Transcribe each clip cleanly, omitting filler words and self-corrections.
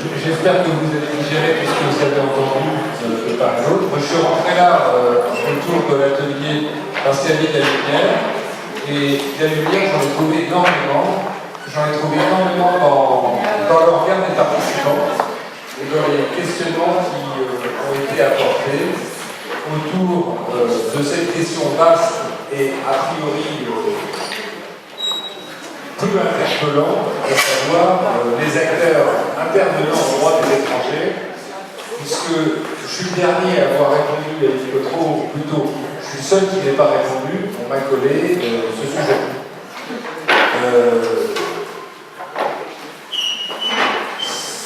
J'espère que vous avez digéré tout ce que vous avez entendu de part et d'autre. Moi, je suis rentré là autour de l'atelier parce qu'il y avait de la lumière. Et de la lumière, j'en ai trouvé énormément. J'en ai trouvé énormément dans le regard des participants et dans les questionnements qui ont été apportés autour de cette question vaste et a priori plus interpellant, à savoir les acteurs intervenant au droit des étrangers, puisque je suis le dernier à avoir répondu à Yves Cotreau, ou plutôt, je suis le seul qui n'ait pas répondu, on m'a collé ce sujet.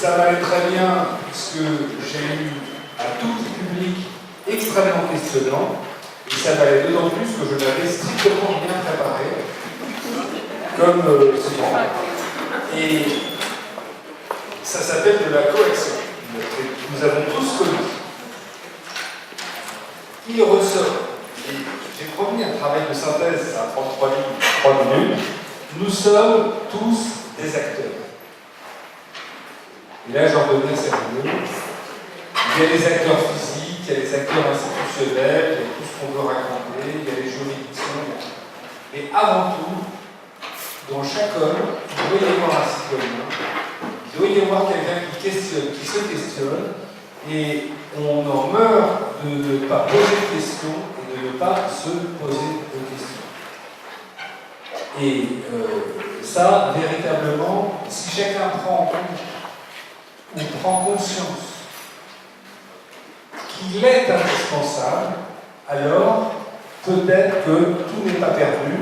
Ça m'allait très bien, puisque j'ai eu un tout petit public extrêmement questionnant, et ça m'allait d'autant plus que je n'avais strictement rien préparé. Comme c'est bon. Et ça s'appelle de la coaction. Nous avons tous connu. Il ressort, et j'ai promis un travail de synthèse à 33 lignes, 3 minutes, nous sommes tous des acteurs. Et là, j'en donnais certains. Il y a les acteurs physiques, il y a les acteurs institutionnels, il y a tout ce qu'on veut raconter, il y a les juridictions. Mais avant tout, dans chaque homme, il doit y avoir un citoyen, il doit y avoir quelqu'un qui questionne, qui se questionne, et on en meurt de ne pas poser de questions et de ne pas se poser de questions. Et ça, véritablement, si chacun prend en compte ou prend conscience qu'il est indispensable, alors peut-être que tout n'est pas perdu,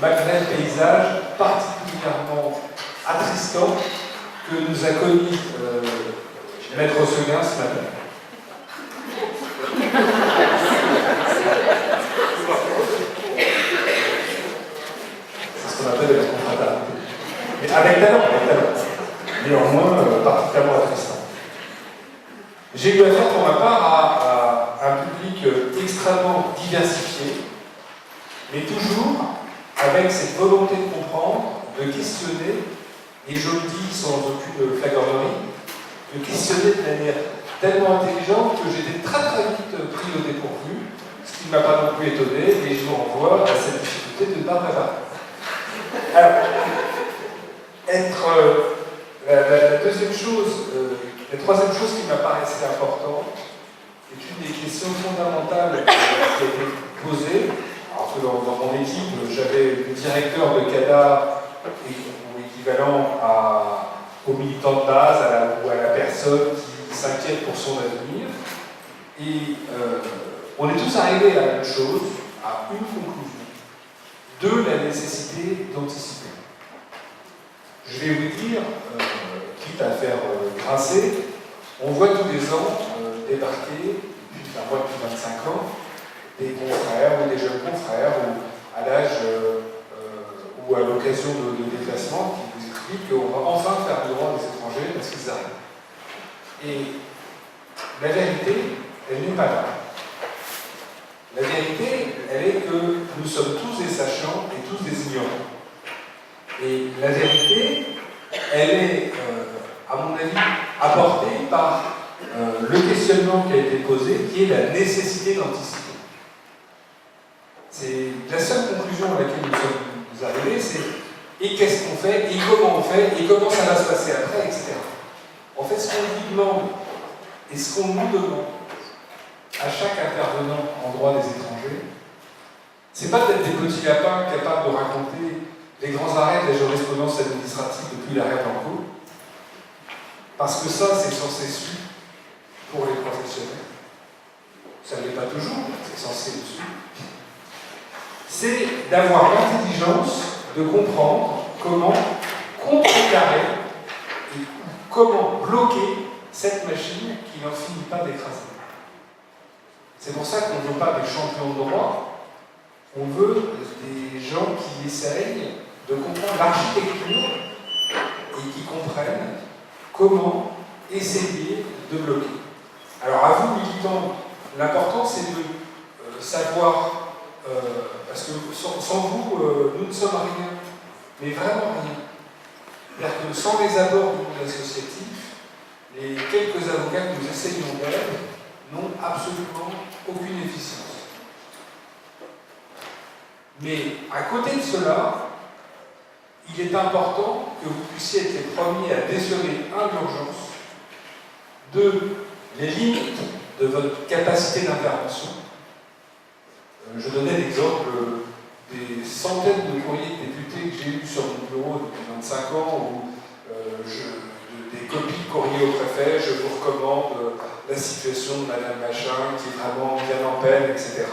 malgré le paysage particulièrement attristant que nous a connu Maître Seguin ce matin. C'est ce qu'on appelle la confraternité. Mais avec talent. Néanmoins, particulièrement attristant. J'ai eu affaire pour ma part à un public extrêmement diversifié, mais toujours avec cette volonté de comprendre, de questionner, et je le dis sans aucune flagornerie, de questionner de manière tellement intelligente que j'étais très vite pris au dépourvu, ce qui ne m'a pas non plus étonné, et je vous renvoie à cette difficulté de ne pas préparer. Alors, la deuxième chose, la troisième chose qui m'apparaissait importante, est une des questions fondamentales qui a été posée. Alors que dans mon équipe, j'avais le directeur de CADA, ou équivalent au militant de base, ou à la personne qui s'inquiète pour son avenir. Et on est tous arrivés à la même chose, à une conclusion, de la nécessité d'anticiper. Je vais vous dire, quitte à faire grincer, on voit tous les ans débarquer, depuis 25 ans, des confrères ou des jeunes confrères, ou à l'âge ou à l'occasion de déplacements qui vous expliquent qu'on va enfin faire le droit des étrangers parce qu'ils arrivent. Et la vérité, elle n'est pas là. La vérité, elle est que nous sommes tous des sachants et tous des ignorants. Et la vérité, elle est, à mon avis, apportée par le questionnement qui a été posé, qui est la nécessité d'anticiper. C'est la seule conclusion à laquelle nous sommes arrivés, c'est et qu'est-ce qu'on fait, et comment on fait, et comment ça va se passer après, etc. En fait, ce qu'on lui demande, et ce qu'on nous demande à chaque intervenant en droit des étrangers, c'est pas d'être des petits lapins capables de raconter les grands arrêts de la jurisprudence administrative depuis l'arrêt Blanco, parce que ça, c'est censé su pour les professionnels. Ça ne l'est pas toujours, c'est censé le suivre. C'est d'avoir l'intelligence de comprendre comment contrecarrer et comment bloquer cette machine qui n'en finit pas d'écraser. C'est pour ça qu'on ne veut pas des champions de droit, on veut des gens qui essayent de comprendre l'architecture et qui comprennent comment essayer de bloquer. Alors à vous, militants, l'important c'est de savoir, parce que sans vous, nous ne sommes rien, mais vraiment rien. C'est-à-dire que sans les abords du monde associatif, les quelques avocats que nous essayons d'être n'ont absolument aucune efficience. Mais à côté de cela, il est important que vous puissiez être les premiers à déceler, un, l'urgence, deux, les limites de votre capacité d'intervention. Je donnais l'exemple des centaines de courriers de députés que j'ai eus sur mon bureau depuis 25 ans, où des copies de courriers au préfet, je vous recommande la situation de Madame Machin, qui est vraiment bien en peine, etc.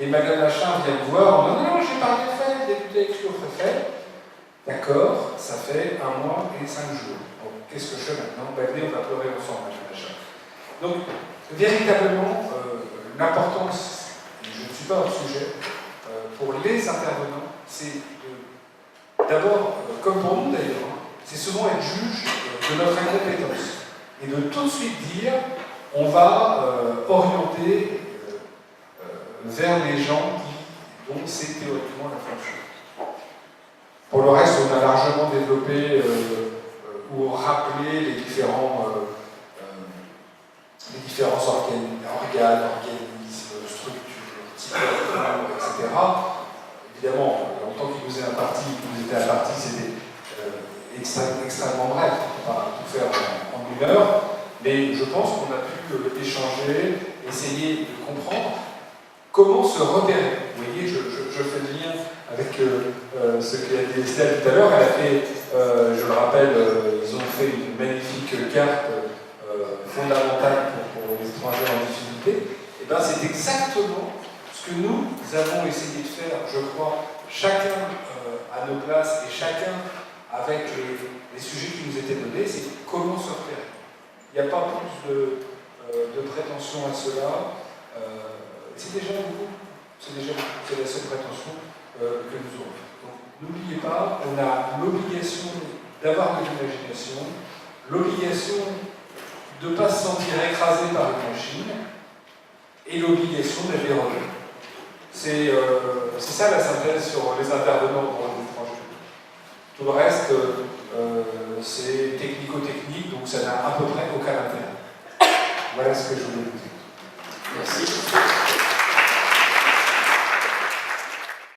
Et Madame Machin vient me voir en disant « Non, j'ai pas rien fait, le député écrit au préfet. » D'accord, ça fait 1 mois et 5 jours. Bon, qu'est-ce que je fais maintenant? Venez, on va pleurer ensemble, Madame Machin. Donc, véritablement, l'importance, et je ne suis pas hors sujet, pour les intervenants, c'est d'abord, comme pour nous d'ailleurs, c'est souvent être juge de notre incompétence et de tout de suite dire on va orienter vers les gens dont c'est théoriquement la fonction. Pour le reste, on a largement développé ou rappelé les différents organes, organismes, structures, types, etc. Évidemment, en tant qu'il nous est imparti, c'était extrêmement bref, on ne peut pas tout faire en 1 heure, mais je pense qu'on a pu échanger, essayer de comprendre comment se repérer. Vous voyez, je fais le lien avec ce qu'a dit Estelle tout à l'heure. Elle a fait, je le rappelle, ils ont fait une magnifique carte fondamentale pour les étrangers en difficulté. Et bien, c'est exactement ce que nous avons essayé de faire, je crois, chacun à nos places et chacun avec les sujets qui nous étaient donnés, c'est comment se repérer. Il n'y a pas plus de prétention à cela. C'est déjà beaucoup. C'est la seule prétention que nous aurons. Donc, n'oubliez pas, on a l'obligation d'avoir de l'imagination, l'obligation de ne pas se sentir écrasé par une machine, et l'obligation d'être dérogé. C'est ça la synthèse sur les intervenants pour les étrangers. Tout le reste, c'est technico-technique, donc ça n'a à peu près aucun intérêt. Voilà ce que je voulais vous dire.